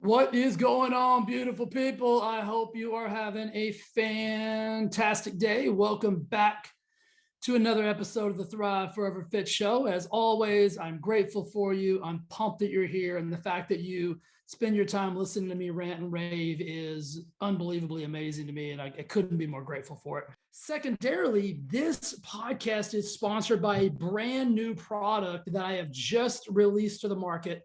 What is going on, beautiful people? I hope you are having a fantastic day. Welcome back to another episode of the Thrive Forever Fit Show. As always, I'm grateful for you. I'm pumped that you're here. And the fact that you spend your time listening to me rant and rave is unbelievably amazing to me. And I couldn't be more grateful for it. Secondarily, this podcast is sponsored by a brand new product that I have just released to the market.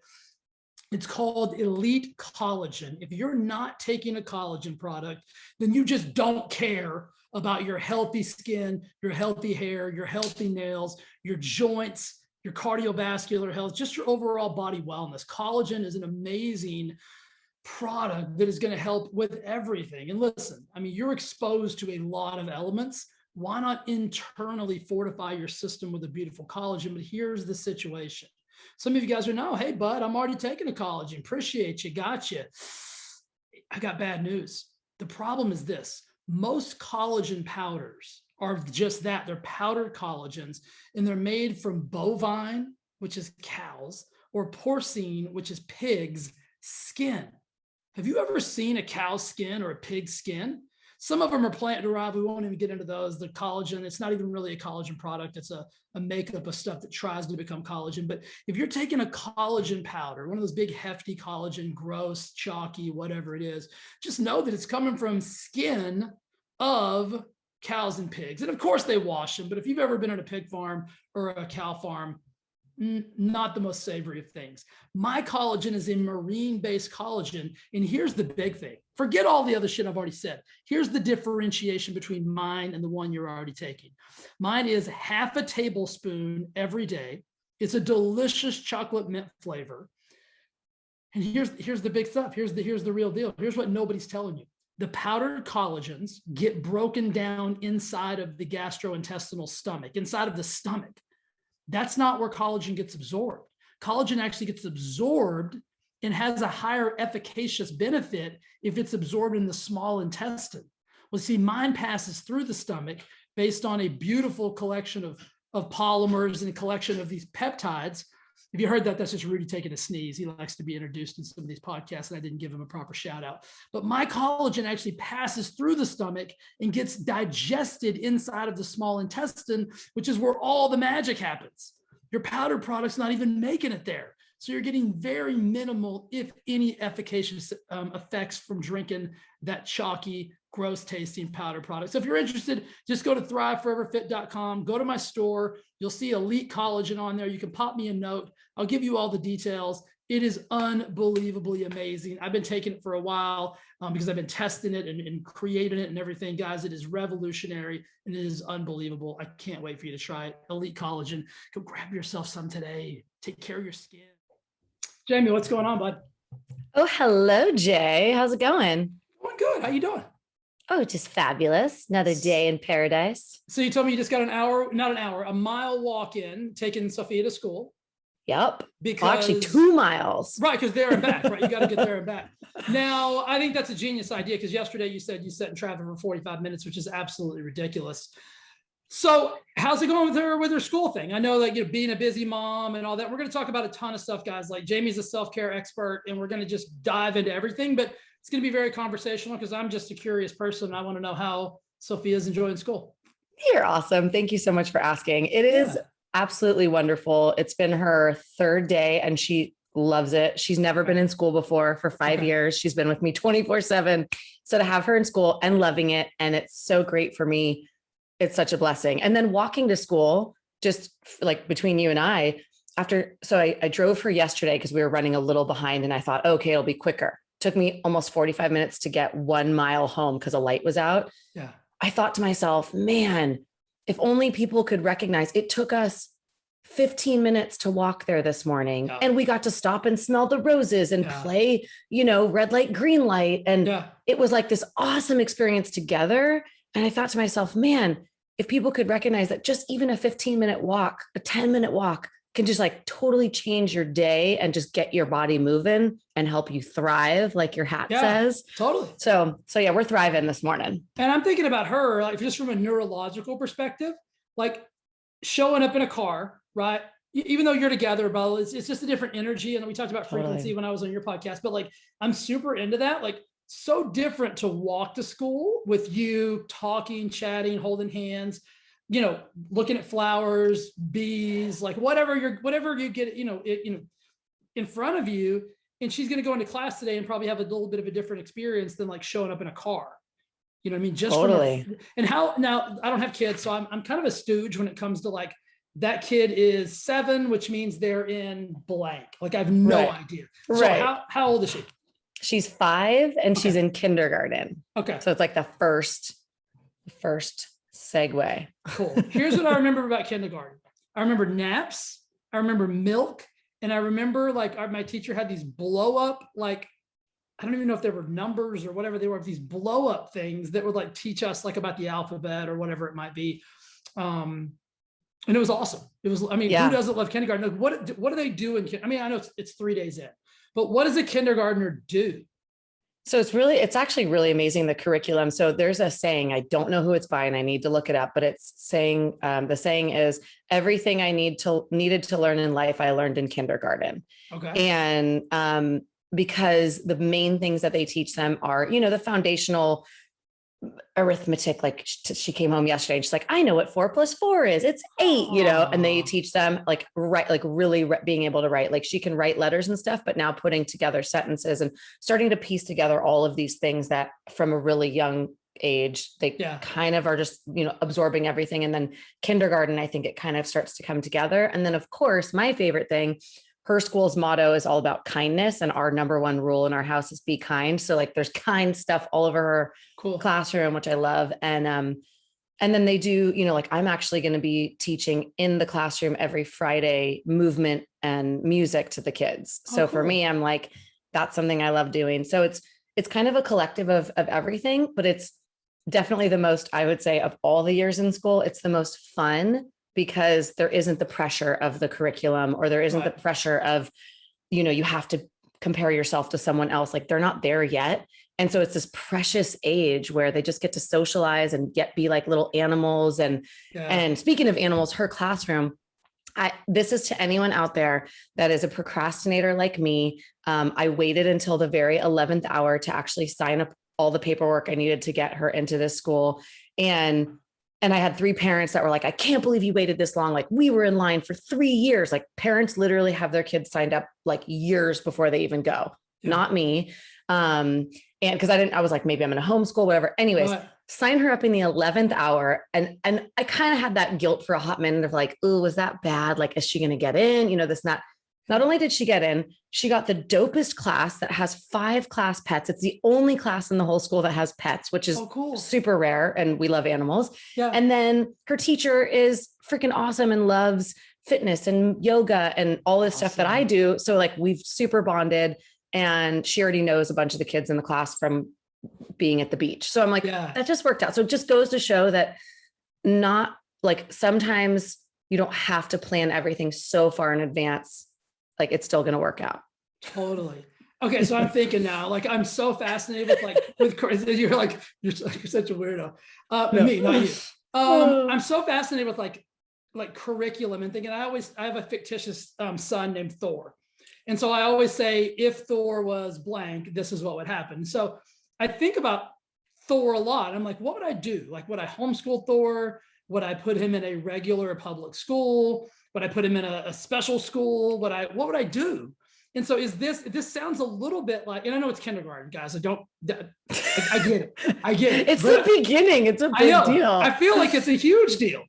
It's called Elite Collagen. If you're not taking a collagen product, then you just don't care about your healthy skin, your healthy hair, your healthy nails, your joints, your cardiovascular health, just your overall body wellness. Collagen is an amazing product that is going to help with everything. And listen, I mean, you're exposed to a lot of elements. Why not internally fortify your system with a beautiful collagen? But here's the situation. Some of you guys are, no, hey, bud, I'm already taking a collagen. Appreciate you. Got you. I got bad news. The problem is this. Most collagen powders are just that. They're powdered collagens, and they're made from bovine, which is cows, or porcine, which is pigs' skin. Have you ever seen a cow's skin or a pig's skin? Some of them are plant-derived. We won't even get into those. The collagen, it's not even really a collagen product. It's a makeup of stuff that tries to become collagen. But if you're taking a collagen powder, one of those big, hefty collagen, gross, chalky, whatever it is, just know that it's coming from skin of cows and pigs. And of course, they wash them. But if you've ever been at a pig farm or a cow farm, not the most savory of things. My collagen is a marine-based collagen. And here's the big thing. Forget all the other shit I've already said. Here's the differentiation between mine and the one you're already taking. Mine is half a tablespoon every day. It's a delicious chocolate mint flavor. And here's the big stuff. Here's the real deal. Here's what nobody's telling you. The powdered collagens get broken down inside of the gastrointestinal stomach, inside of the stomach. That's not where collagen gets absorbed. Collagen actually gets absorbed and has a higher efficacious benefit if it's absorbed in the small intestine. Well, see, mine passes through the stomach based on a beautiful collection of polymers and a collection of these peptides. If you heard that, that's just Rudy taking a sneeze. He likes to be introduced in some of these podcasts, and I didn't give him a proper shout out. But my collagen actually passes through the stomach and gets digested inside of the small intestine, which is where all the magic happens. Your powdered product's not even making it there. So you're getting very minimal, if any, efficacious effects from drinking that chalky, gross tasting powder product. So if you're interested, just go to thriveforeverfit.com, go to my store. You'll see Elite Collagen on there. You can pop me a note. I'll give you all the details. It is unbelievably amazing. I've been taking it for a while because I've been testing it and creating it and everything. Guys, it is revolutionary and it is unbelievable. I can't wait for you to try it. Elite Collagen. Go grab yourself some today. Take care of your skin. Jamie, what's going on, bud? Oh, hello, Jay. How's it going? Doing good. How you doing? Oh, just fabulous. Another day in paradise. So you told me you just got a mile walk in, taking Sophia to school. Yep. Because actually 2 miles. Right, because there and back, right? You got to get there and back. Now, I think that's a genius idea because yesterday you said you sat in traffic for 45 minutes, which is absolutely ridiculous. So how's it going with her school thing? I know that, you know, being a busy mom and all that, we're going to talk about a ton of stuff, guys. Like Jamie's a self-care expert and we're going to just dive into everything, but it's going to be very conversational because I'm just a curious person. I want to know how Sophia's enjoying school. You're awesome. Thank you so much for asking. It is absolutely wonderful. It's been her third day and she loves it. She's never been in school before for 5 years. She's been with me 24/7. So to have her in school and loving it, and it's so great for me. It's such a blessing. And then walking to school, just like between you and I, I drove her yesterday because we were running a little behind and I thought, okay, it'll be quicker. Took me almost 45 minutes to get 1 mile home because a light was out. Yeah. I thought to myself, man, if only people could recognize it took us 15 minutes to walk there this morning. Yeah. And we got to stop and smell the roses and play, red light, green light. And it was like this awesome experience together. And I thought to myself, man, if people could recognize that just even a 15-minute walk, a 10-minute walk can just like totally change your day and just get your body moving and help you thrive, like your hat says. Totally. So yeah, we're thriving this morning. And I'm thinking about her, like just from a neurological perspective, like showing up in a car, right? even though you're together, Bo, it's just a different energy. And we talked about Totally. frequency when I was on your podcast, but like, I'm super into that. Like, so different to walk to school with you talking, chatting, holding hands, looking at flowers, bees, like whatever you get, in front of you. And she's going to go into class today and probably have a little bit of a different experience than like showing up in a car. You know what I mean? Just Totally. and how now I don't have kids, so I'm kind of a stooge when it comes to like, that kid is 7, which means they're in blank. Like I have no idea. So how old is she? She's 5 and she's in kindergarten. Okay. So it's like the first segue. Cool. Here's what I remember about kindergarten. I remember naps. I remember milk. And I remember like my teacher had these blow up, like, I don't even know if they were numbers or whatever they were, these blow up things that would like teach us like about the alphabet or whatever it might be. And it was awesome. It was, I mean, who doesn't love kindergarten? Like, what do they do I mean, I know it's 3 days in, but what does a kindergartner do? So it's actually really amazing, the curriculum. So there's a saying, I don't know who it's by and I need to look it up, but it's saying, the saying is, everything I needed to learn in life, I learned in kindergarten. Okay. And because the main things that they teach them are, the foundational arithmetic. Like she came home yesterday and she's like, I know what 4 + 4 is. It's 8, and they teach them like really being able to write, like she can write letters and stuff, but now putting together sentences and starting to piece together all of these things that from a really young age, they kind of are just, absorbing everything. And then kindergarten, I think it kind of starts to come together. And then of course, my favorite thing, her school's motto is all about kindness. And our number one rule in our house is be kind. So like there's kind stuff all over her classroom, which I love. And then they do, like I'm actually going to be teaching in the classroom every Friday movement and music to the kids. So for me, I'm like, that's something I love doing. So it's kind of a collective of everything, but it's definitely the most, I would say, of all the years in school, it's the most fun, because there isn't the pressure of the curriculum, or there isn't the pressure of, you have to compare yourself to someone else. Like they're not there yet. And so it's this precious age where they just get to socialize and be like little animals. And speaking of animals, her classroom, this is to anyone out there that is a procrastinator like me. I waited until the very 11th hour to actually sign up all the paperwork I needed to get her into this school. And I had 3 parents that were like, I can't believe you waited this long. Like we were in line for 3 years. Like parents literally have their kids signed up like years before they even go, not me. And cause I was like, maybe I'm going to homeschool, whatever. Anyways, sign her up in the 11th hour. And I kind of had that guilt for a hot minute of like, oh, was that bad? Like, is she going to get in? This, and that. Not only did she get in, she got the dopest class that has 5 class pets. It's the only class in the whole school that has pets, which is super rare. And we love animals. Yeah. And then her teacher is freaking awesome and loves fitness and yoga and all this stuff that I do. So like we've super bonded, and she already knows a bunch of the kids in the class from being at the beach. So I'm like, that just worked out. So it just goes to show that not like sometimes you don't have to plan everything so far in advance. Like it's still going to work out. Totally. Okay. So I'm thinking now, like, I'm so fascinated with you're such a weirdo. Me, not you. I'm so fascinated with like curriculum and thinking, I have a fictitious son named Thor. And so I always say, if Thor was blank, this is what would happen. So I think about Thor a lot. I'm like, what would I do? Like, would I homeschool Thor? Would I put him in a regular public school? Would I put him in a special school? What would I do? And so this sounds a little bit like, and I know it's kindergarten, guys. I get it. It's the beginning. It's a big deal. I feel like it's a huge deal.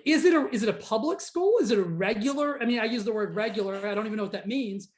Is it a public school? Is it a regular? I mean, I use the word regular. I don't even know what that means.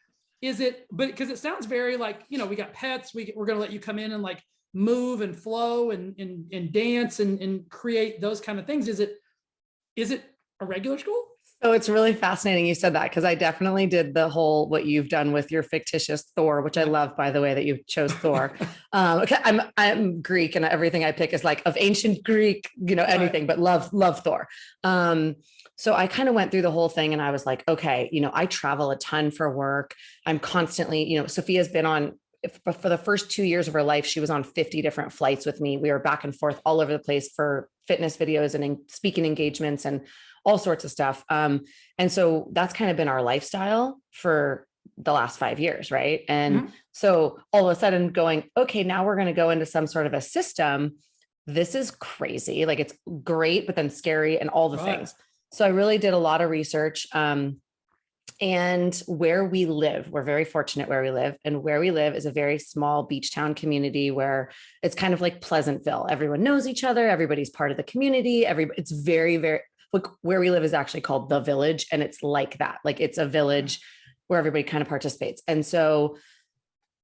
But because it sounds very like, we got pets. We're going to let you come in and like move and flow and dance and create those kind of things. Is it a regular school? So it's really fascinating you said that, because I definitely did the whole, what you've done with your fictitious Thor, which I love, by the way, that you chose Thor. Okay, I'm Greek, and everything I pick is like of ancient Greek, anything, but love Thor. So I kind of went through the whole thing, and I was like, okay, I travel a ton for work. I'm constantly, Sophia's been on, for the first 2 years of her life, she was on 50 different flights with me. We were back and forth all over the place for fitness videos and speaking engagements and all sorts of stuff. And so that's kind of been our lifestyle for the last 5 years. Right. And so all of a sudden going, okay, now we're going to go into some sort of a system. This is crazy. Like it's great, but then scary and all the things. So I really did a lot of research. And where we live, we're very fortunate where we live, and where we live is a very small beach town community where it's kind of like Pleasantville. Everyone knows each other. Everybody's part of the community. It's very, very, look, where we live is actually called The Village. And it's like that. Like it's a village where everybody kind of participates. And so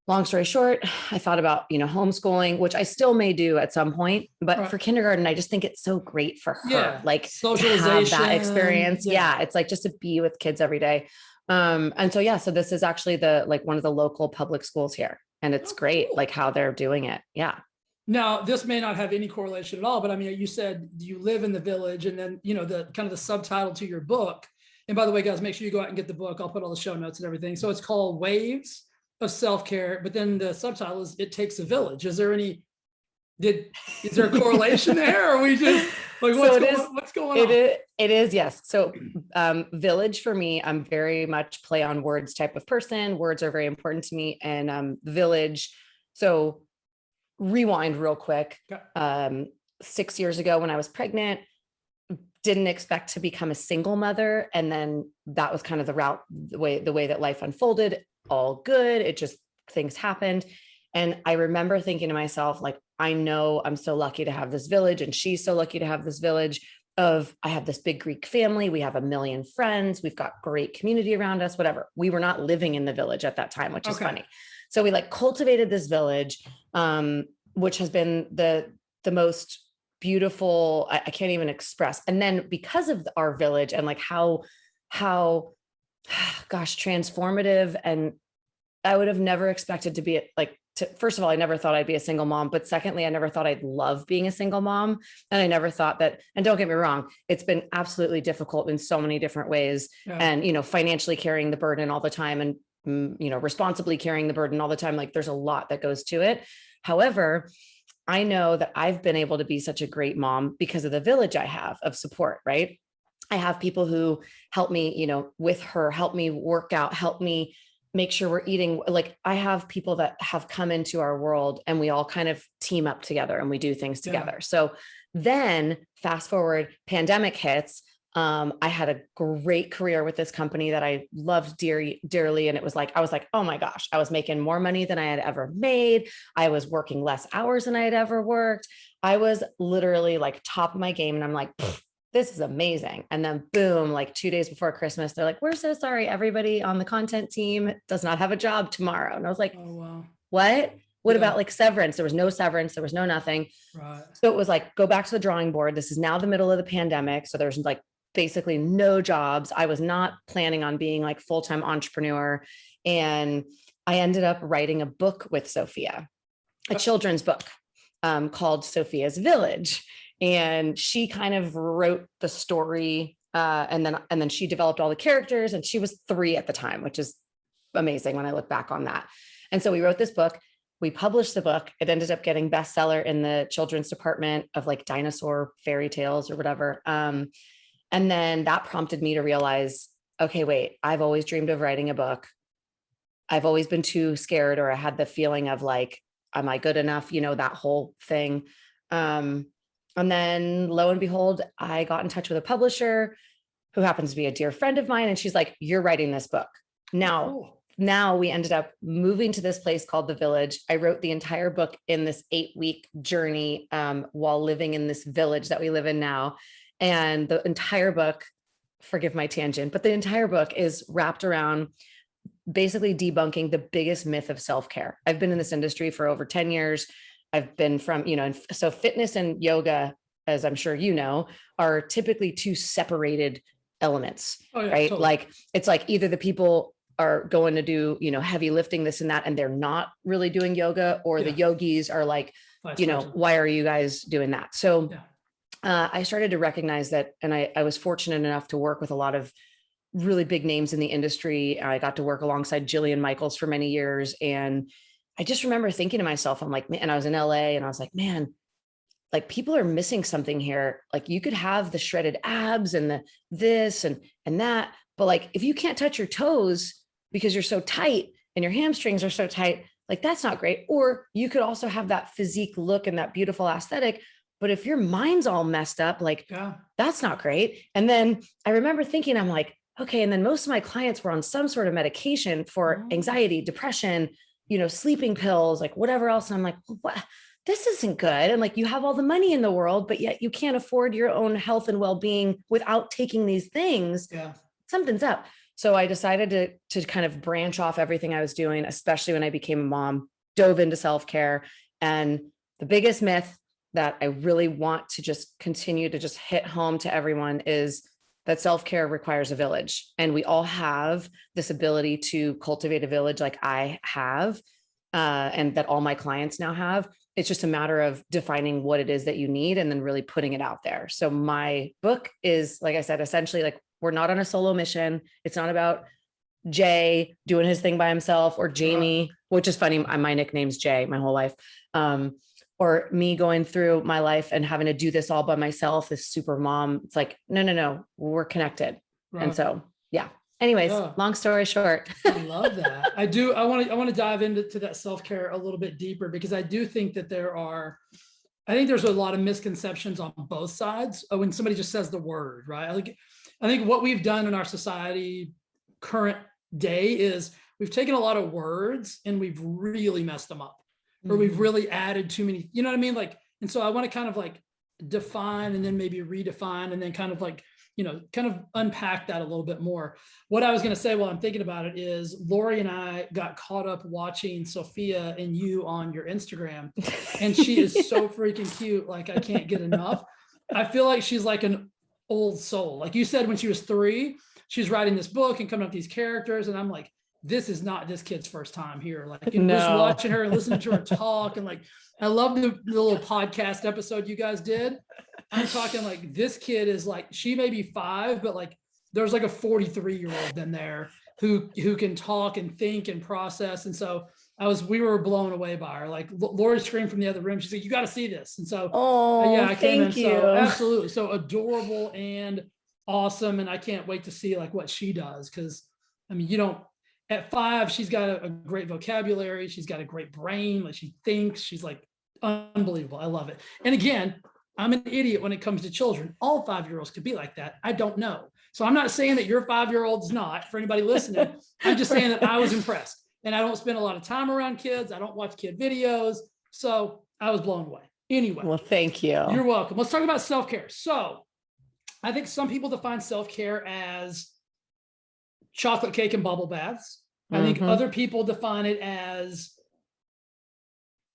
long story short, I thought about, homeschooling, which I still may do at some point, but for kindergarten, I just think it's so great for her, like socialization, to have that experience. Yeah. It's like just to be with kids every day. And so, so this is actually one of the local public schools here, and it's great, cool. Like how they're doing it. Yeah. Now, this may not have any correlation at all, but I mean, you said you live in the village, and then, the kind of the subtitle to your book. And by the way, guys, make sure you go out and get the book. I'll put all the show notes and everything. So it's called Waves of Self-Care, but then the subtitle is It Takes a Village. Is there a correlation there? Or are we just like, what's going on? It is. Yes. So, village for me, I'm very much play on words type of person. Words are very important to me, and, village. So rewind real quick. 6 years ago when I was pregnant, didn't expect to become a single mother. And then that was kind of the way that life unfolded. All good. It just, things happened. And I remember thinking to myself, like, I know I'm so lucky to have this village, and she's so lucky to have this village I have this big Greek family. We have 1 million friends. We've got great community around us, whatever. We were not living in the village at that time, which is funny. So we cultivated this village, which has been the most beautiful, I can't even express. And then because of our village and how transformative, and I would have never expected to be first of all, I never thought I'd be a single mom, but secondly, I never thought I'd love being a single mom. And I never thought that, and don't get me wrong, it's been absolutely difficult in so many different ways. Yeah. And, financially carrying the burden all the time, and, responsibly carrying the burden all the time. Like there's a lot that goes to it. However, I know that I've been able to be such a great mom because of the village I have of support, right? I have people who help me, with her, help me work out, help me make sure we're eating. Like I have people that have come into our world, and we all kind of team up together and we do things together. Yeah. So then fast forward, pandemic hits. I had a great career with this company that I loved dearly. And it was I was like, oh my gosh, I was making more money than I had ever made. I was working less hours than I had ever worked. I was literally top of my game. And I'm like, this is amazing. And then boom, 2 days before Christmas, they're like, we're so sorry. Everybody on the content team does not have a job tomorrow. And I was like, oh, wow. What about severance? There was no severance. There was no nothing. Right. So it was go back to the drawing board. This is now the middle of the pandemic. So there's basically no jobs. I was not planning on being full-time entrepreneur. And I ended up writing a book with Sophia, a children's book called Sophia's Village. And she kind of wrote the story. And then she developed all the characters, and she was 3 at the time, which is amazing when I look back on that. And so we wrote this book. We published the book. It ended up getting bestseller in the children's department of dinosaur fairy tales or whatever. And then that prompted me to realize, okay, wait, I've always dreamed of writing a book. I've always been too scared, or I had the feeling of am I good enough? That whole thing. And then lo and behold, I got in touch with a publisher who happens to be a dear friend of mine. And she's like, you're writing this book. Now we ended up moving to this place called The Village. I wrote the entire book in this 8-week journey while living in this village that we live in now. And the entire book, forgive my tangent, but the entire book is wrapped around basically debunking the biggest myth of self-care. I've been in this industry for over 10 years. I've been from, so fitness and yoga, as I'm sure you know, are typically 2 separated elements, right? Totally. It's either the people are going to do, heavy lifting, this and that, and they're not really doing yoga, or the yogis are why are you guys doing that? So I started to recognize that, and I was fortunate enough to work with a lot of really big names in the industry. I got to work alongside Jillian Michaels for many years. And I just remember thinking to myself, I'm like, man, and I was in LA, and I was like, man, like people are missing something here. Like you could have the shredded abs and the this and that, but like if you can't touch your toes because you're so tight and your hamstrings are so tight, like that's not great. Or you could also have that physique look and that beautiful aesthetic, but if your mind's all messed up, like that's not great. And then I remember thinking, I'm like, okay. And then most of my clients were on some sort of medication for anxiety, depression, sleeping pills, like whatever else. And I'm like, what? This isn't good. And like, you have all the money in the world, but yet you can't afford your own health and well-being without taking these things. Yeah. Something's up. So I decided to kind of branch off everything I was doing, especially when I became a mom, dove into self-care. And the biggest myth that I really want to just continue to just hit home to everyone is that self-care requires a village. And we all have this ability to cultivate a village like I have, and that all my clients now have. It's just a matter of defining what it is that you need and then really putting it out there. So my book is, like I said, essentially like we're not on a solo mission. It's not about Jay doing his thing by himself or Jamie, which is funny. My nickname's Jay my whole life. Or me going through my life and having to do this all by myself, this super mom. It's like, no, we're connected. Right. And so, yeah. Anyways, long story short. I love that. I want to dive into that self-care a little bit deeper, because I do think that I think there's a lot of misconceptions on both sides when somebody just says the word, right? I think what we've done in our society current day is we've taken a lot of words and we've really messed them up, or we've really added too many, you know what I mean? Like, and so I want to kind of like define and then maybe redefine and then kind of like, kind of unpack that a little bit more. What I was going to say while I'm thinking about it is Lori and I got caught up watching Sophia and you on your Instagram, and she is so freaking cute. Like I can't get enough. I feel like she's like an old soul. Like you said, when she was 3, she was writing this book and coming up with these characters. And I'm like, this is not this kid's first time here. Like just watching her and listening to her talk. And like, I love the little podcast episode you guys did. I'm talking like this kid is like, she may be 5, but like there's like a 43-year-old in there who can talk and think and process. And so we were blown away by her. Like Lori screamed from the other room. She's like, you got to see this. And so, I came in. So absolutely. So adorable and awesome. And I can't wait to see like what she does. Cause I mean, at 5, she's got a great vocabulary. She's got a great brain. Like she thinks, she's like unbelievable. I love it. And again, I'm an idiot when it comes to children. All 5-year-olds could be like that. I don't know. So I'm not saying that your 5-year-old's not, for anybody listening. I'm just saying that I was impressed. And I don't spend a lot of time around kids. I don't watch kid videos. So I was blown away. Anyway. Well, thank you. You're welcome. Let's talk about self-care. So I think some people define self-care as chocolate cake and bubble baths. I think other people define it as,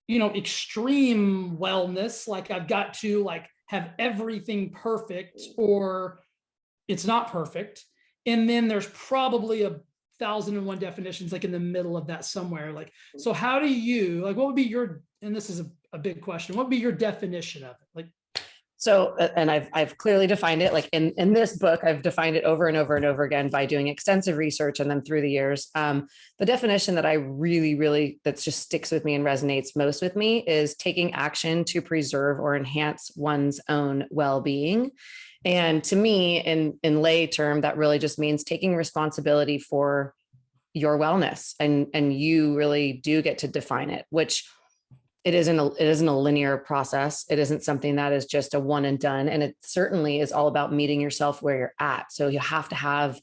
extreme wellness. Like I've got to like have everything perfect or it's not perfect. And then there's probably 1,001 definitions like in the middle of that somewhere. Like, so how do you, like, what would be your, and this is a big question, what would be your definition of it? Like, so, and I've clearly defined it, like in this book, I've defined it over and over and over again by doing extensive research and then through the years. The definition that I really, that just sticks with me and resonates most with me is taking action to preserve or enhance one's own well-being. And to me, in lay term, that really just means taking responsibility for your wellness. And you really do get to define it, which it isn't a linear process. It isn't something that is just a one and done. And it certainly is all about meeting yourself where you're at. So you have to have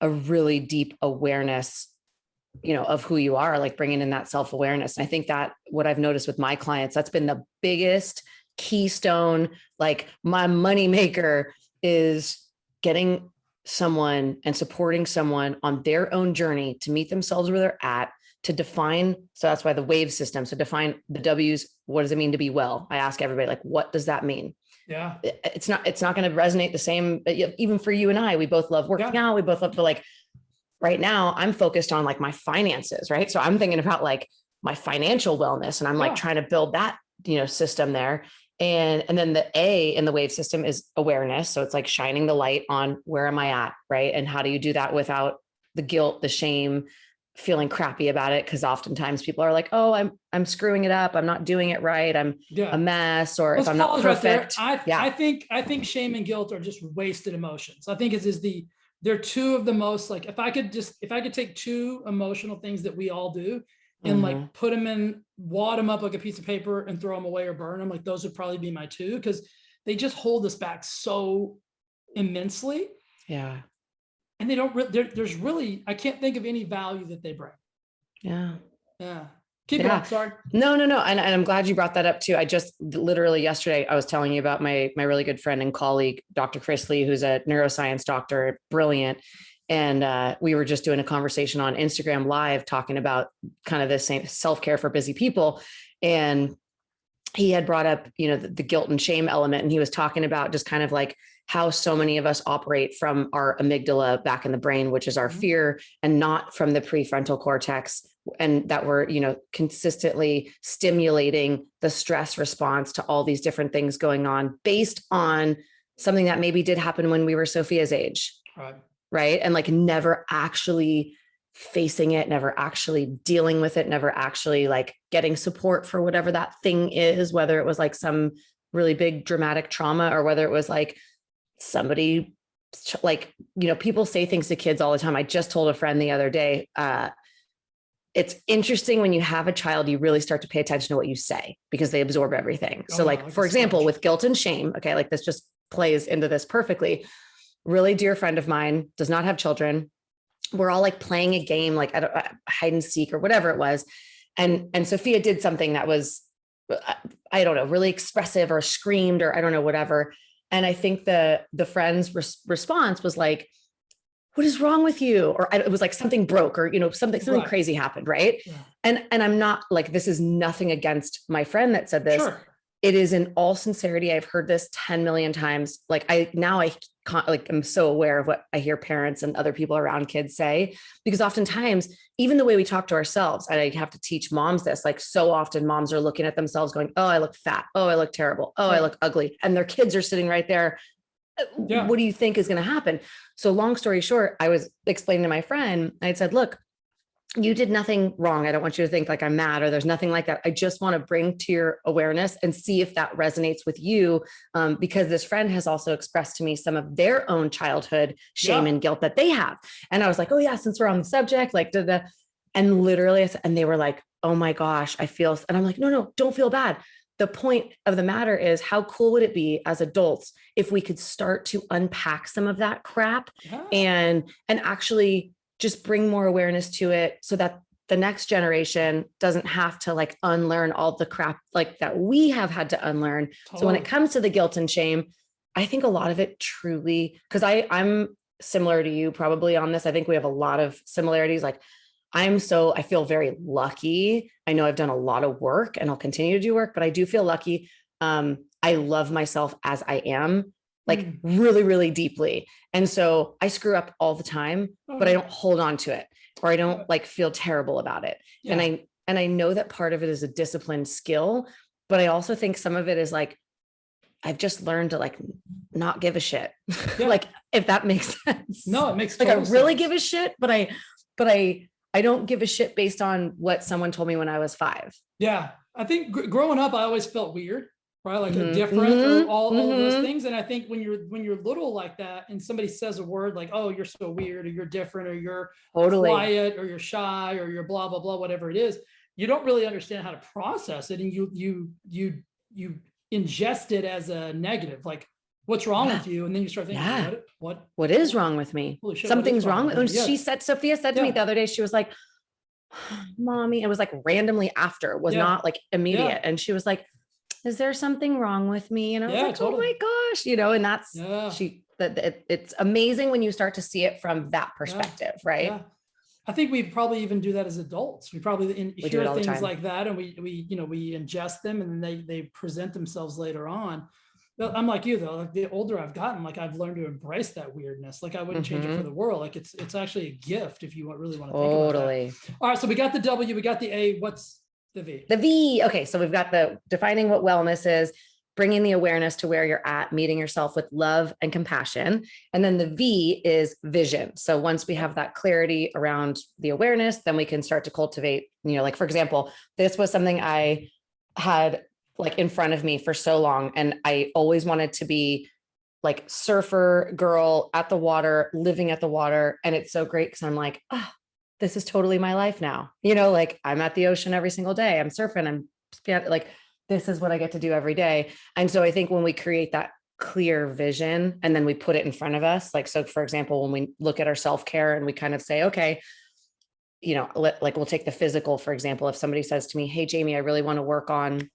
a really deep awareness, of who you are, like bringing in that self-awareness. And I think that what I've noticed with my clients, that's been the biggest keystone, like my money maker, is getting someone and supporting someone on their own journey to meet themselves where they're at, to define. So that's why the wave system. So define the W's. What does it mean to be well? I ask everybody, like, what does that mean? Yeah. It's not going to resonate the same, even for you and I. We both love working out. We both love, but like right now I'm focused on like my finances, right? So I'm thinking about like my financial wellness, and I'm like trying to build that, system there. And then the A in the wave system is awareness. So it's like shining the light on where am I at, right? And how do you do that without the guilt, the shame, feeling crappy about it. Cause oftentimes people are like, oh, I'm screwing it up. I'm not doing it right. I'm a mess, or if I'm not perfect. I think shame and guilt are just wasted emotions. I think they're two of the most, like, if I could take two emotional things that we all do and like put them in, wad them up like a piece of paper and throw them away or burn them, like those would probably be my two, because they just hold us back so immensely. Yeah. And they don't there's really, I can't think of any value that they bring. Yeah. Keep going. Sorry. No. And I'm glad you brought that up too. I just literally yesterday, I was telling you about my really good friend and colleague, Dr. Chris Lee, who's a neuroscience doctor, brilliant. And we were just doing a conversation on Instagram Live talking about kind of the same self-care for busy people. And he had brought up, the guilt and shame element. And he was talking about just kind of like how so many of us operate from our amygdala back in the brain, which is our fear, and not from the prefrontal cortex. And that we're, consistently stimulating the stress response to all these different things going on based on something that maybe did happen when we were Sophia's age. Right. And like never actually facing it, never actually dealing with it, never actually like getting support for whatever that thing is, whether it was like some really big dramatic trauma or whether it was like somebody like, people say things to kids all the time. I just told a friend the other day, it's interesting when you have a child, you really start to pay attention to what you say because they absorb everything. So like, for example, with guilt and shame, okay, like this just plays into this perfectly. Really dear friend of mine does not have children. We're all like playing a game, like hide and seek or whatever it was. And Sophia did something that was, I don't know, really expressive or screamed or I don't know, whatever. And I think the friend's response was like, what is wrong with you? Or it was like something broke or, something crazy happened. Right. Yeah. And I'm not like, this is nothing against my friend that said this. Sure. It is in all sincerity. I've heard this 10 million times. Like I'm so aware of what I hear parents and other people around kids say, because oftentimes, even the way we talk to ourselves, and I have to teach moms this, like so often moms are looking at themselves going, oh, I look fat. Oh, I look terrible. Oh, I look ugly. And their kids are sitting right there. Yeah. What do you think is going to happen? So long story short, I was explaining to my friend, I said, look, you did nothing wrong. I don't want you to think like I'm mad or there's nothing like that. I just want to bring to your awareness and see if that resonates with you. Because this friend has also expressed to me some of their own childhood shame and guilt that they have. And I was like, oh yeah, since we're on the subject, like, and literally, and they were like, oh my gosh, I feel, and I'm like, no, don't feel bad. The point of the matter is, how cool would it be as adults if we could start to unpack some of that crap and actually just bring more awareness to it so that the next generation doesn't have to like unlearn all the crap like that we have had to unlearn. Totally. So when it comes to the guilt and shame, I think a lot of it truly, because I'm similar to you probably on this. I think we have a lot of similarities. Like I feel very lucky. I know I've done a lot of work and I'll continue to do work, but I do feel lucky. I love myself as I am, like really, really deeply. And so I screw up all the time, but I don't hold on to it or I don't like feel terrible about it. Yeah. And I know that part of it is a disciplined skill, but I also think some of it is like, I've just learned to like not give a shit. Yeah. Like if that makes sense. No, it makes like I really give a shit, but I don't give a shit based on what someone told me when I was 5. Yeah. I think growing up, I always felt weird, right? Like a different or all of those things. And I think when you're little like that and somebody says a word like, oh, you're so weird or you're different or you're quiet or you're shy or you're blah, blah, blah, whatever it is, you don't really understand how to process it. And you ingest it as a negative, like what's wrong with you? And then you start thinking, what is wrong with me? Shit, something's wrong with me. Sophia said to me the other day, she was like, mommy, it was like randomly after, was not like immediate. And she was like, is there something wrong with me? And I was like, totally. Oh my gosh, and that's, it's amazing when you start to see it from that perspective. Right. Yeah. I think we probably even do that as adults. We probably hear things like that and we ingest them and then they present themselves later on. I'm like you though, like the older I've gotten, like I've learned to embrace that weirdness. Like I wouldn't change it for the world. Like it's actually a gift if you really want to think about that. All right. So we got the W, we got the A. What's the V? The V. Okay. So we've got the defining what wellness is. bringing the awareness to where you're at, meeting yourself with love and compassion. And then the V is vision. So once we have that clarity around the awareness, then we can start to cultivate, like, for example, this was something I had like in front of me for so long. And I always wanted to be like surfer girl at the water, living at the water. And it's so great because I'm like, oh, this is totally my life now. Like I'm at the ocean every single day. I'm surfing. I'm like, this is what I get to do every day. And so I think when we create that clear vision and then we put it in front of us, like, so for example, when we look at our self-care and we kind of say, okay, like we'll take the physical, for example, if somebody says to me, hey, Jamie, I really want to work on,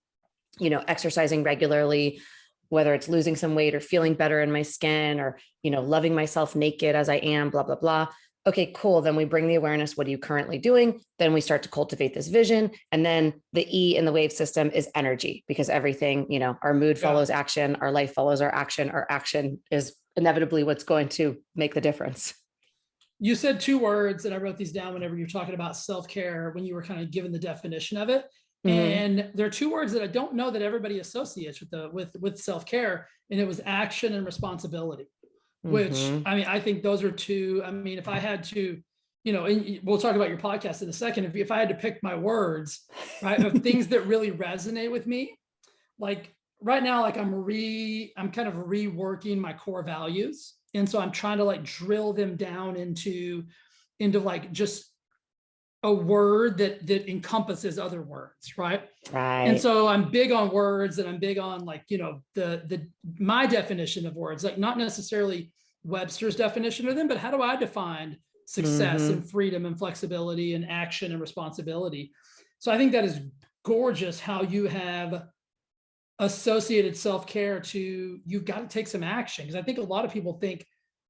exercising regularly, whether it's losing some weight or feeling better in my skin or, loving myself naked as I am, blah, blah, blah. Okay, cool. Then we bring the awareness. What are you currently doing? Then we start to cultivate this vision. And then the E in the wave system is energy, because everything, our mood follows action, our life follows our action is inevitably what's going to make the difference. You said two words, and I wrote these down whenever you're talking about self-care, when you were kind of given the definition of it. And there are two words that I don't know that everybody associates with self-care. And it was action and responsibility, which I think those are two. If I had to, and we'll talk about your podcast in a second. If I had to pick my words, right, of things that really resonate with me, like right now, like I'm kind of reworking my core values. And so I'm trying to like drill them down into like just a word that encompasses other words, right? Right. And so I'm big on words, and I'm big on like, my definition of words, like not necessarily Webster's definition of them, but how do I define success and freedom and flexibility and action and responsibility? So I think that is gorgeous how you have associated self-care to, you've got to take some action. Because I think a lot of people think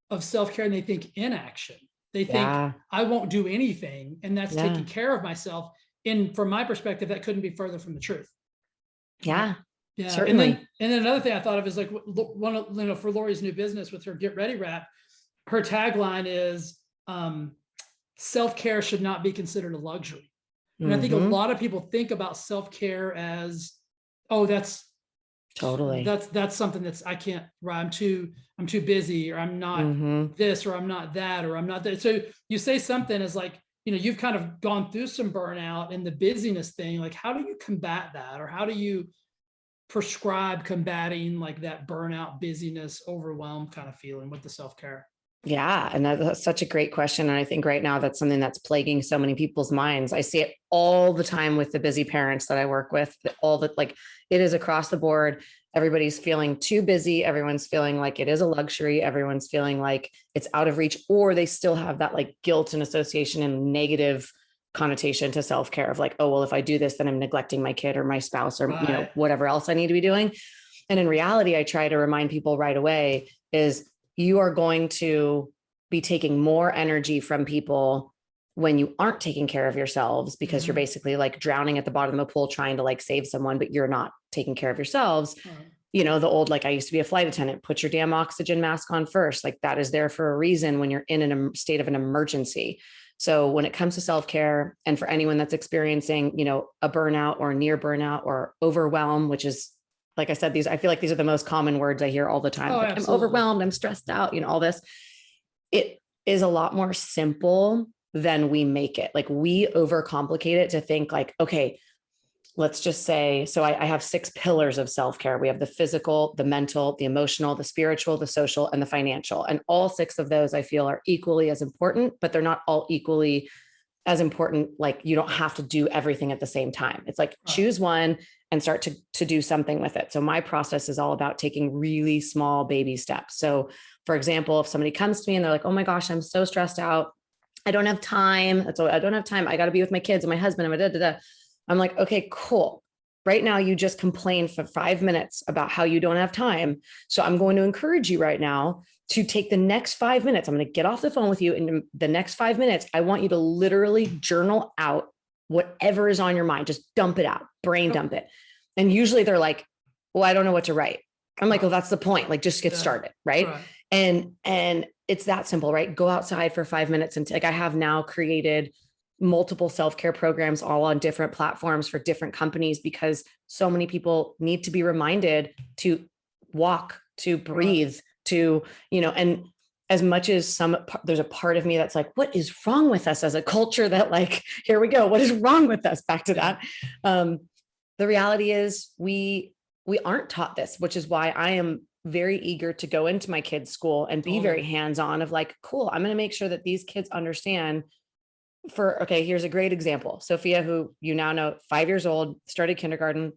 of self-care and they think inaction. They think I won't do anything, and that's taking care of myself. And from my perspective, that couldn't be further from the truth. Yeah. Yeah. Certainly. And then another thing I thought of is like for Lori's new business with her Get Ready wrap, her tagline is self-care should not be considered a luxury. And I think a lot of people think about self-care as, oh, that's totally, that's something that's, I can't, I'm too busy, or I'm not this, or I'm not that, or I'm not that. So you say something as like, you've kind of gone through some burnout and the busyness thing. Like, how do you combat that? Or how do you prescribe combating like that burnout, busyness, overwhelmed kind of feeling with the self-care? Yeah. And that's such a great question. And I think right now that's something that's plaguing so many people's minds. I see it all the time with the busy parents that I work with, like it is across the board. Everybody's feeling too busy. Everyone's feeling like it is a luxury. Everyone's feeling like it's out of reach, or they still have that like guilt and association and negative connotation to self-care of like, oh, well, if I do this, then I'm neglecting my kid or my spouse or, whatever else I need to be doing. And in reality, I try to remind people right away is, you are going to be taking more energy from people when you aren't taking care of yourselves, because you're basically like drowning at the bottom of the pool trying to like save someone, but you're not taking care of yourselves. The old, like I used to be a flight attendant, put your damn oxygen mask on first. Like that is there for a reason when you're in a state of an emergency. So when it comes to self-care, and for anyone that's experiencing, a burnout or near burnout or overwhelm, which is, like I said, I feel like these are the most common words I hear all the time. Oh, like, I'm overwhelmed, I'm stressed out, all this. It is a lot more simple than we make it. Like we overcomplicate it to think like, okay, let's just say, so I have 6 pillars of self-care. We have the physical, the mental, the emotional, the spiritual, the social, and the financial. And all 6 of those I feel are equally as important, but they're not all equally as important. Like you don't have to do everything at the same time. It's like choose one and start to do something with it. So my process is all about taking really small baby steps. So for example, if somebody comes to me and they're like, oh my gosh, I'm so stressed out, I don't have time. I don't have time. I got to be with my kids and my husband. I'm like, okay, cool. Right now, you just complained for 5 minutes about how you don't have time. So I'm going to encourage you right now to take the next 5 minutes. I'm going to get off the phone with you. And in the next 5 minutes, I want you to literally journal out whatever is on your mind. Just dump it out, brain dump it. And usually they're like, well, I don't know what to write. I'm like, well, that's the point. Like, just get started. Right. And it's that simple, right? Go outside for 5 minutes. And like, I have now created multiple self-care programs all on different platforms for different companies, because so many people need to be reminded to walk, to breathe, to, and as much as there's a part of me that's like, what is wrong with us as a culture that like, here we go. What is wrong with us? Back to that. The reality is we aren't taught this, which is why I am very eager to go into my kids' school and be very hands-on of like, cool, I'm going to make sure that these kids understand here's a great example. Sophia, who you now know, 5 years old, started kindergarten.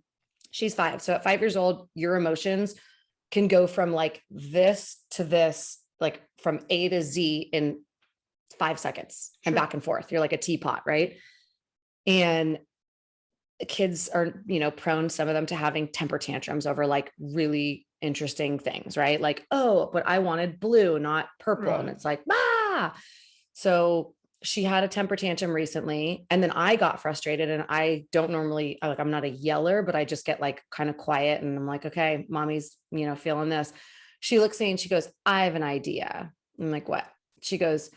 She's 5. So at 5 years old, your emotions can go from like this to this, like from A to Z in 5 seconds and back and forth. You're like a teapot, right? And kids are, prone, some of them, to having temper tantrums over like really interesting things, right? Like, oh, but I wanted blue, not purple. Right. And it's like, So she had a temper tantrum recently, and then I got frustrated, and I don't normally, like, I'm not a yeller, but I just get like kind of quiet, and I'm like, okay, mommy's, feeling this. She looks at me and she goes, I have an idea. I'm like, what? She goes,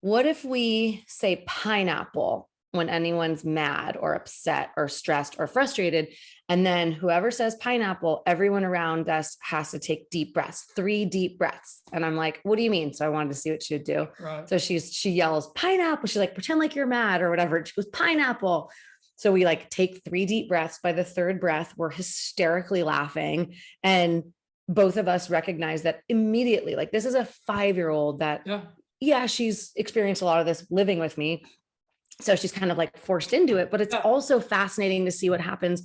what if we say pineapple when anyone's mad or upset or stressed or frustrated? And then whoever says pineapple, everyone around us has to take deep breaths, 3 deep breaths. And I'm like, what do you mean? So I wanted to see what she would do. Right. So she yells pineapple. She's like, pretend like you're mad or whatever. She goes, pineapple. So we like take 3 deep breaths. By the 3rd breath, we're hysterically laughing. And both of us recognize that immediately. Like, this is a 5-year-old that, she's experienced a lot of this living with me. So she's kind of like forced into it, but it's also fascinating to see what happens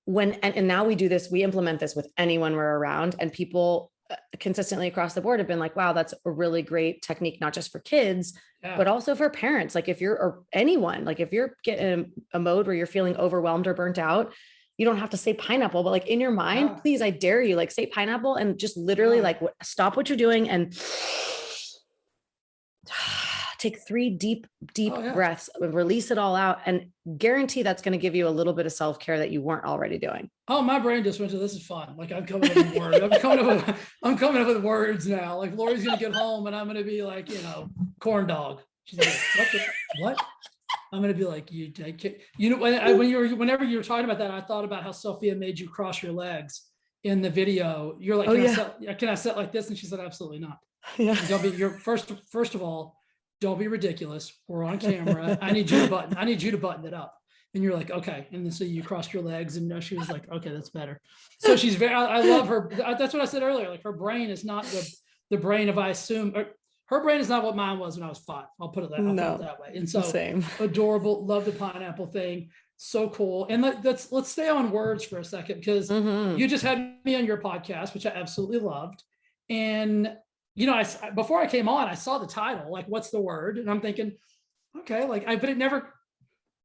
when, and now we do this, we implement this with anyone we're around, and people consistently across the board have been like, wow, that's a really great technique, not just for kids, but also for parents. Like if you're, or anyone, like if you're getting a mode where you're feeling overwhelmed or burnt out, you don't have to say pineapple, but like in your mind, please, I dare you, like say pineapple and just literally like stop what you're doing and take 3 deep breaths, release it all out, and guarantee that's going to give you a little bit of self-care that you weren't already doing. Oh, my brain just went to, this is fun. Like I'm coming up with words. I'm coming up with words now. Like Lori's going to get home and I'm going to be like, corn dog. She's like, what? I'm going to be like, whenever you were talking about that, I thought about how Sophia made you cross your legs in the video. You're like, can I sit like this? And she said, absolutely not. Yeah. Don't be first of all, don't be ridiculous. We're on camera. I need you to button it up. And you're like, okay. And then so you crossed your legs, and she was like, okay, that's better. So she's I love her. That's what I said earlier. Like her brain is not the brain of, I assume, her brain is not what mine was when I was 5. I'll put it that way. And so same. Adorable. Love the pineapple thing. So cool. And let's stay on words for a second, because you just had me on your podcast, which I absolutely loved. And before I came on, I saw the title, like, what's the word? And I'm thinking, okay,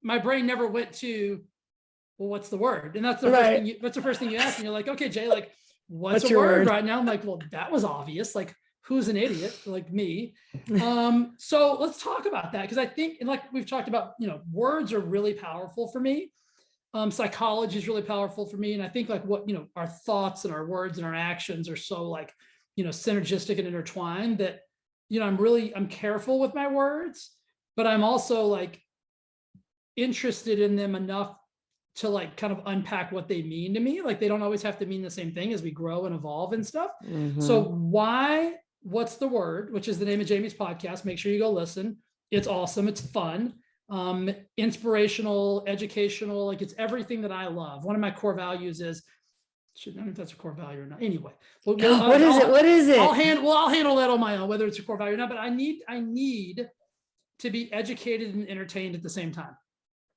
my brain never went to, well, what's the word? And that's the first thing you ask. And you're like, okay, Jay, like, what's a word right now? I'm like, well, that was obvious. Like, who's an idiot like me? So let's talk about that. Cause I think, and like we've talked about, words are really powerful for me. Psychology is really powerful for me. And I think like what, our thoughts and our words and our actions are so like, synergistic and intertwined that, I'm careful with my words, but I'm also like interested in them enough to like kind of unpack what they mean to me. Like they don't always have to mean the same thing as we grow and evolve and stuff. So what's the word, which is the name of Jamie's podcast. Make sure you go listen. It's awesome. It's fun, inspirational, educational. Like it's everything that I love. One of my core values is, I don't know if that's a core value or not. Anyway, what is it? I'll handle that on my own, whether it's a core value or not. But I need to be educated and entertained at the same time.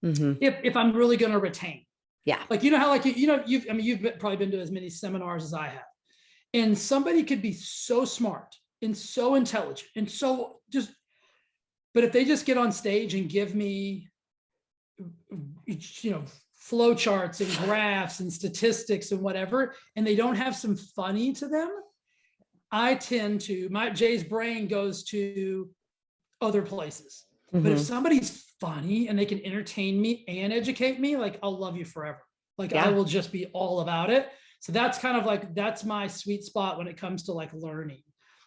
If I'm really going to retain, like how like you've probably been to as many seminars as I have, and somebody could be so smart and so intelligent and so but if they just get on stage and give me, flow charts and graphs and statistics and whatever, and they don't have some funny to them, I tend to, Jay's brain goes to other places. But if somebody's funny and they can entertain me and educate me, like I'll love you forever. Like I will just be all about it. So that's kind of like, that's my sweet spot when it comes to like learning.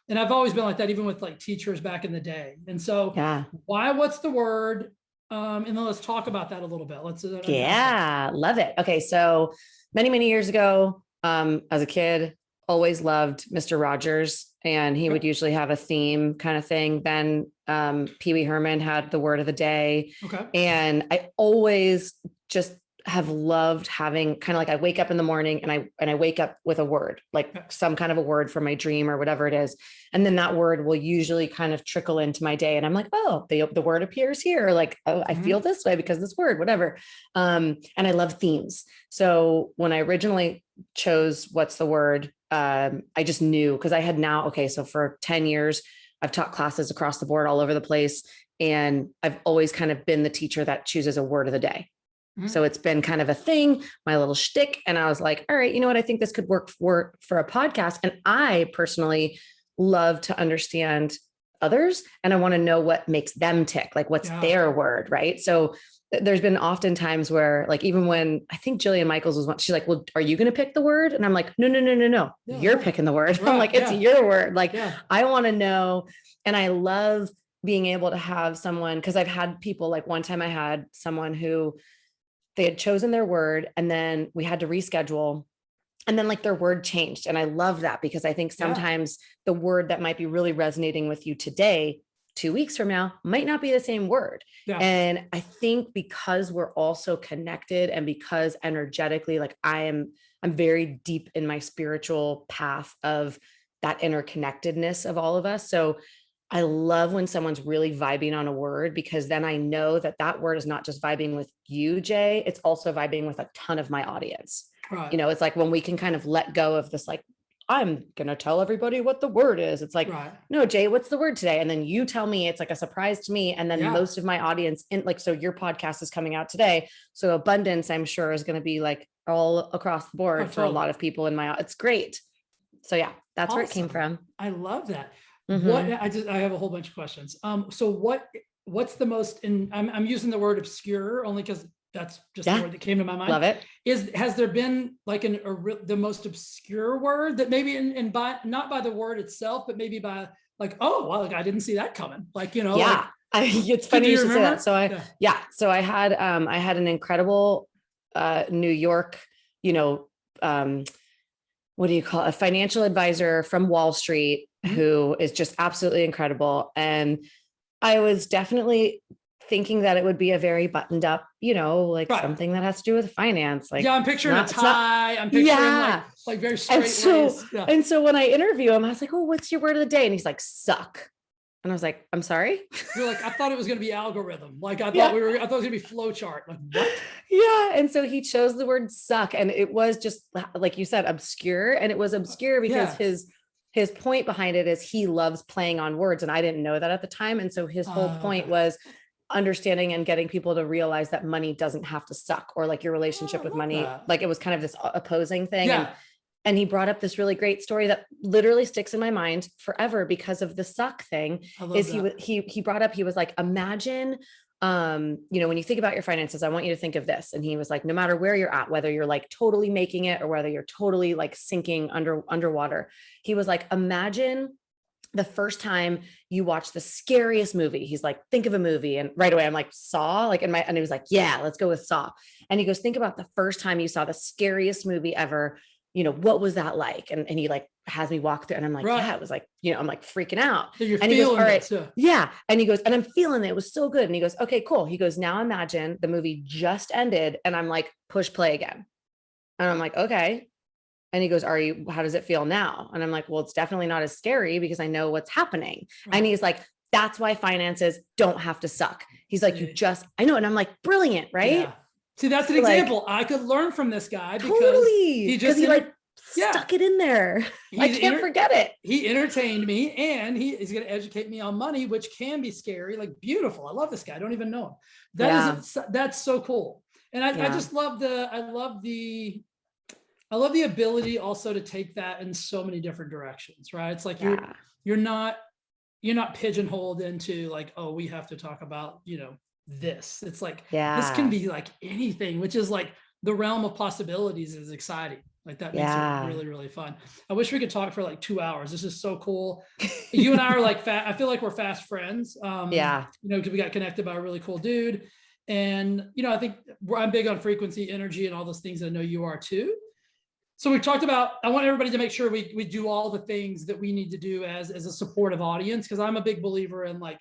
And I've always been like that, even with like teachers back in the day. And so Yeah. what's the word? And then let's talk about that a little bit. Let's Yeah, love it. Okay, so many, many years ago, as a kid, always loved Mr. Rogers, and he would usually have a theme kind of thing. Then Pee Wee Herman had the word of the day. Okay. And I always just have loved having kind of like I wake up in the morning and I wake up with a word, like some kind of a word from my dream or whatever it is. And then that word will usually kind of trickle into my day. And I'm like, oh, the word appears here. Like, oh, I feel this way because this word, whatever. And I love themes. So when I originally chose what's the word, I just knew because I had so for 10 years, I've taught classes across the board all over the place. And I've always kind of been the teacher that chooses a word of the day. So it's been kind of a thing, my little shtick. And I was like, all right, you know what? I think this could work for a podcast. And I personally love to understand others. And I want to know what makes them tick, like what's their word, right? So there's been often times where like, even when I think Jillian Michaels was one, she's like, well, are you going to pick the word? And I'm like, no. You're picking the word. Right, I'm like, it's your word. Like, I want to know. And I love being able to have someone, because I've had people, like one time I had someone who they had chosen their word and then we had to reschedule and then like their word changed. And I love that because I think sometimes the word that might be really resonating with you today, 2 weeks from now, might not be the same word. And I think because we're also connected and because energetically, like I'm very deep in my spiritual path of that interconnectedness of all of us. So I love when someone's really vibing on a word, because then I know that that word is not just vibing with you, Jay, it's also vibing with a ton of my audience. Right. You know, it's like when we can kind of let go of this, like, I'm going to tell everybody what the word is. It's like, no, Jay, what's the word today? And then you tell me, it's like a surprise to me. And then most of my audience so your podcast is coming out today. So abundance, I'm sure, is going to be like all across the board for a lot of people in it's great. So yeah, that's where it came from. I love that. I have a whole bunch of questions. So what's the most, and I'm using the word obscure only because that's just the word that came to my mind. Love it. Has there been like the most obscure word that maybe not by the word itself, but maybe by like, oh, well, like, I didn't see that coming. Like, you know, it's funny you should say that. So I had an incredible, New York, what do you call it? A financial advisor from Wall Street who is just absolutely incredible. And I was definitely thinking that it would be a very buttoned up, something that has to do with finance. Like, I'm picturing a tie. I'm picturing like very straight. And so when I interview him, I was like, oh, what's your word of the day? And he's like, suck. And I was like, I'm sorry. You're like, I thought it was going to be algorithm. Like I thought it was going to be flow chart. Like what? Yeah. And so he chose the word suck. And it was just, like you said, obscure. And it was obscure because his point behind it is he loves playing on words. And I didn't know that at the time. And so his whole point was understanding and getting people to realize that money doesn't have to suck, or like your relationship with money. Like it was kind of this opposing thing. And he brought up this really great story that literally sticks in my mind forever because of the suck thing. He brought up, he was like, imagine, when you think about your finances, I want you to think of this. And he was like, no matter where you're at, whether you're like totally making it or whether you're totally like sinking underwater, he was like, imagine the first time you watch the scariest movie. He's like, think of a movie. And right away I'm like, Saw, and he was like, yeah, let's go with Saw. And he goes, think about the first time you saw the scariest movie ever. What was that like? And he like has me walk through and I'm like, yeah, it was like, I'm like freaking out. So you're and he goes, all right. Yeah. And he goes, and I'm feeling it was so good. And he goes, okay, cool. He goes, now imagine the movie just ended. And I'm like, push play again. And I'm like, okay. And he goes, how does it feel now? And I'm like, well, it's definitely not as scary because I know what's happening. Right. And he's like, that's why finances don't have to suck. He's like, I know. And I'm like, brilliant. Right. Yeah. See, that's an example. I could learn from this guy because he stuck it in there. I can't forget it. He entertained me and he's going to educate me on money, which can be scary, like beautiful. I love this guy. I don't even know him. That's so cool. And I just love the ability also to take that in so many different directions, right? It's like you're not pigeonholed into like, oh, we have to talk about, this. It's like, this can be like anything, which is like the realm of possibilities is exciting. Like that makes it Yeah. really, really fun. I wish we could talk for like 2 hours. This is so cool. You and I are like, I feel like we're fast friends. Yeah. You know, because we got connected by a really cool dude. And, you know, I think I'm big on frequency, energy, and all those things. I know you are too. So we've talked about, I want everybody to make sure we do all the things that we need to do as a supportive audience. Cause I'm a big believer in like,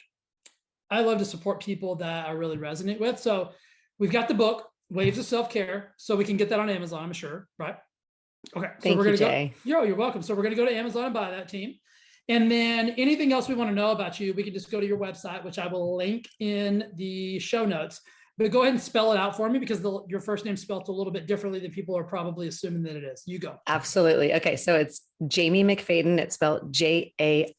I love to support people that I really resonate with. So we've got the book, Waves of Self-Care. So we can get that on Amazon, I'm sure, right? Okay. So Thank we're you, going to go. Jay. You're welcome. So we're going to go to Amazon and buy that, team. And then anything else we want to know about you, we can just go to your website, which I will link in the show notes. But go ahead and spell it out for me, because your first name spelled a little bit differently than people are probably assuming that it is. You go. Absolutely. Okay. So it's Jaime McFaden. It's spelled Jaime,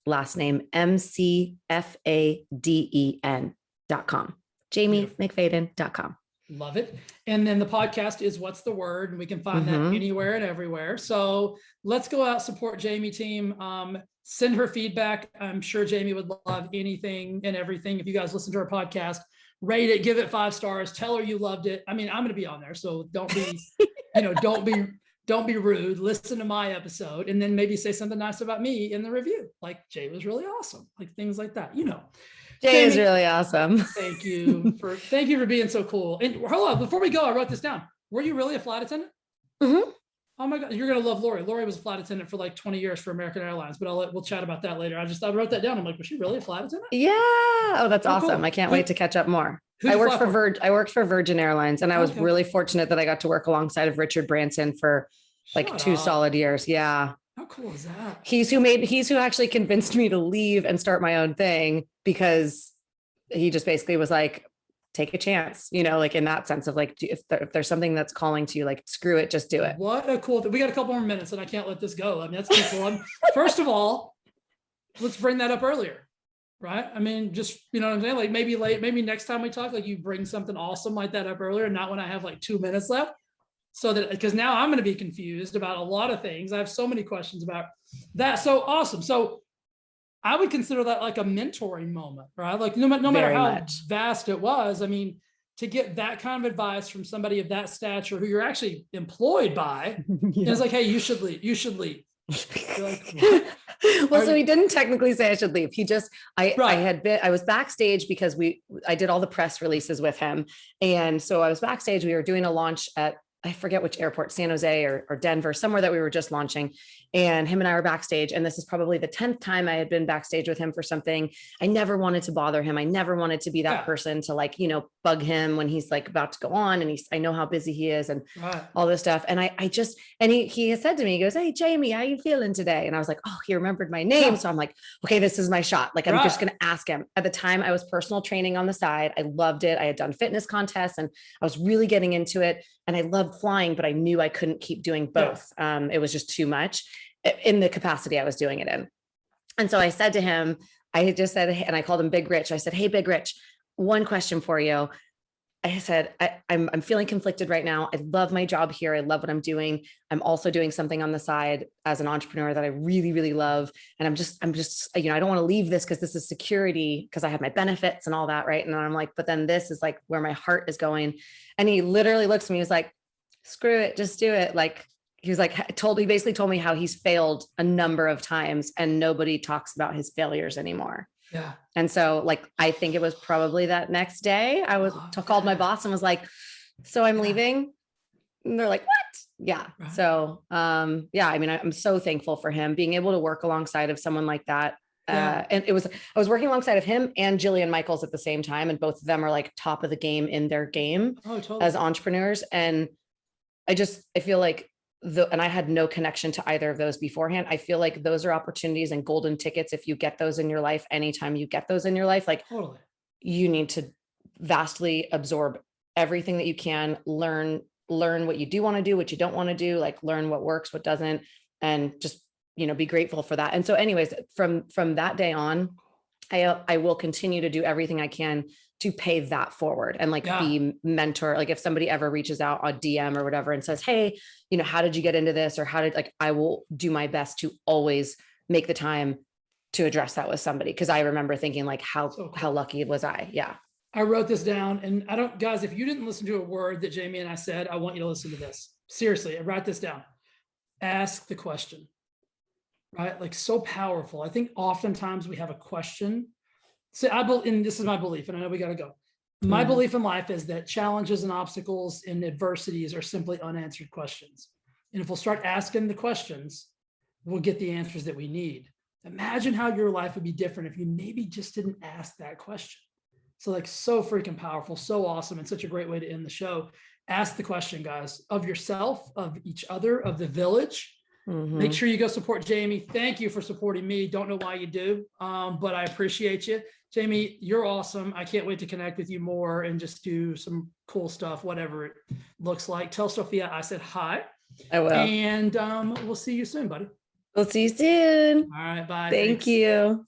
last name McFaden.com. JaimeMcFaden.com. Love it. And then the podcast is What's the Word? And we can find that anywhere and everywhere. So let's go out, support Jaime, team. Send her feedback. I'm sure Jaime would love anything and everything. If you guys listen to her podcast, rate it, give it 5 stars, tell her you loved it. I mean, I'm going to be on there, so don't be, don't be rude. Listen to my episode and then maybe say something nice about me in the review. Like, Jay was really awesome. Like things like that, Jay is really awesome. Thank you for being so cool. And hold on, before we go, I wrote this down. Were you really a flight attendant? Mm-hmm. Oh my God, you're gonna love Lori. Lori was a flight attendant for like 20 years for American Airlines, but we'll chat about that later. I wrote that down. I'm like, was she really a flight attendant? Yeah. Oh, that's awesome. Cool. I can't wait to catch up more. I worked for Virgin Airlines, and I was really fortunate that I got to work alongside of Richard Branson for like 2 solid years. Yeah. How cool is that? He's who actually convinced me to leave and start my own thing, because he just basically was like, take a chance, like in that sense of like, if there's something that's calling to you, like, screw it, just do it. What a cool thing. We got a couple more minutes and I can't let this go. I mean, that's too cool. First of all, let's bring that up earlier, right? I mean, just, you know what I'm saying? Like maybe next time we talk, like you bring something awesome like that up earlier, not when I have like 2 minutes left. So that, because now I'm going to be confused about a lot of things. I have so many questions about that. So awesome. So I would consider that like a mentoring moment, right? Like no matter how vast it was, I mean, to get that kind of advice from somebody of that stature who you're actually employed by, it's like, hey, you should leave. You should leave. Like, well, so he didn't technically say I should leave. He just, I was backstage because I did all the press releases with him. And so I was backstage, we were doing a launch at, I forget which airport, San Jose or Denver, somewhere that we were just launching. And him and I were backstage. And this is probably the 10th time I had been backstage with him for something. I never wanted to bother him. I never wanted to be that person to like, bug him when he's like about to go on. And I know how busy he is and all this stuff. And he has said to me, he goes, hey, Jaime, how you feeling today? And I was like, oh, he remembered my name. So I'm like, okay, this is my shot. Like, I'm just going to ask him. At the time I was personal training on the side. I loved it. I had done fitness contests and I was really getting into it. And I loved flying, but I knew I couldn't keep doing both. It was just too much in the capacity I was doing it in. And so I said to him, I just said, and I called him Big Rich. I said, hey, Big Rich, one question for you. I said, I'm feeling conflicted right now. I love my job here. I love what I'm doing. I'm also doing something on the side as an entrepreneur that I really, really love. And I'm just, I don't want to leave this because this is security, because I have my benefits and all that. Right. And I'm like, but then this is like where my heart is going. And he literally looks at me, he was like, screw it, just do it. Like, he was like, he basically told me how he's failed a number of times and nobody talks about his failures anymore. Yeah. And so like, I think it was probably that next day I called my boss and was like, so I'm leaving. And they're like, what? Yeah. Right. So, I mean, I'm so thankful for him being able to work alongside of someone like that. And I was working alongside of him and Jillian Michaels at the same time. And both of them are like top of the game in their game as entrepreneurs. And I feel like and I had no connection to either of those beforehand. I feel like those are opportunities and golden tickets. If you get those in your life, anytime you get those in your life, like you need to vastly absorb everything that you can, learn what you do want to do, what you don't want to do, like learn what works, what doesn't, and just, be grateful for that. And so anyways, from that day on, I will continue to do everything I can to pay that forward and like be mentor. Like if somebody ever reaches out on DM or whatever and says, hey, how did you get into this? Or I will do my best to always make the time to address that with somebody. Cause I remember thinking like, how lucky was I? Yeah. I wrote this down and guys, if you didn't listen to a word that Jaime and I said, I want you to listen to this. Seriously, write this down. Ask the question, right? Like so powerful. I think oftentimes we have a question. So and this is my belief, and I know we got to go. My belief in life is that challenges and obstacles and adversities are simply unanswered questions. And if we'll start asking the questions, we'll get the answers that we need. Imagine how your life would be different if you maybe just didn't ask that question. So like so freaking powerful, so awesome, and such a great way to end the show. Ask the question, guys, of yourself, of each other, of the village. Make sure you go support Jamie. Thank you for supporting me. Don't know why you do, but I appreciate you. Jamie, you're awesome. I can't wait to connect with you more and just do some cool stuff, whatever it looks like. Tell Sophia I said hi. I will. And we'll see you soon, buddy. We'll see you soon. All right, bye. Thank Thanks. you.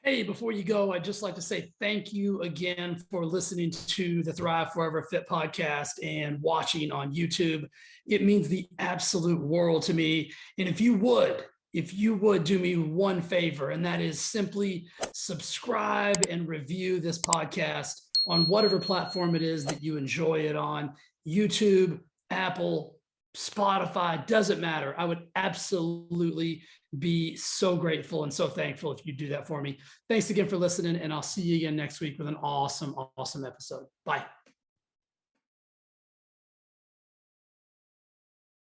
Hey, before you go, I'd just like to say thank you again for listening to the Thrive Forever Fit podcast and watching on YouTube. It means the absolute world to me. And if you would do me one favor, and that is simply subscribe and review this podcast on whatever platform it is that you enjoy it on, YouTube, Apple, Spotify, doesn't matter. I would absolutely be so grateful and so thankful if you do that for me. Thanks again for listening, and I'll see you again next week with an awesome, awesome episode. Bye.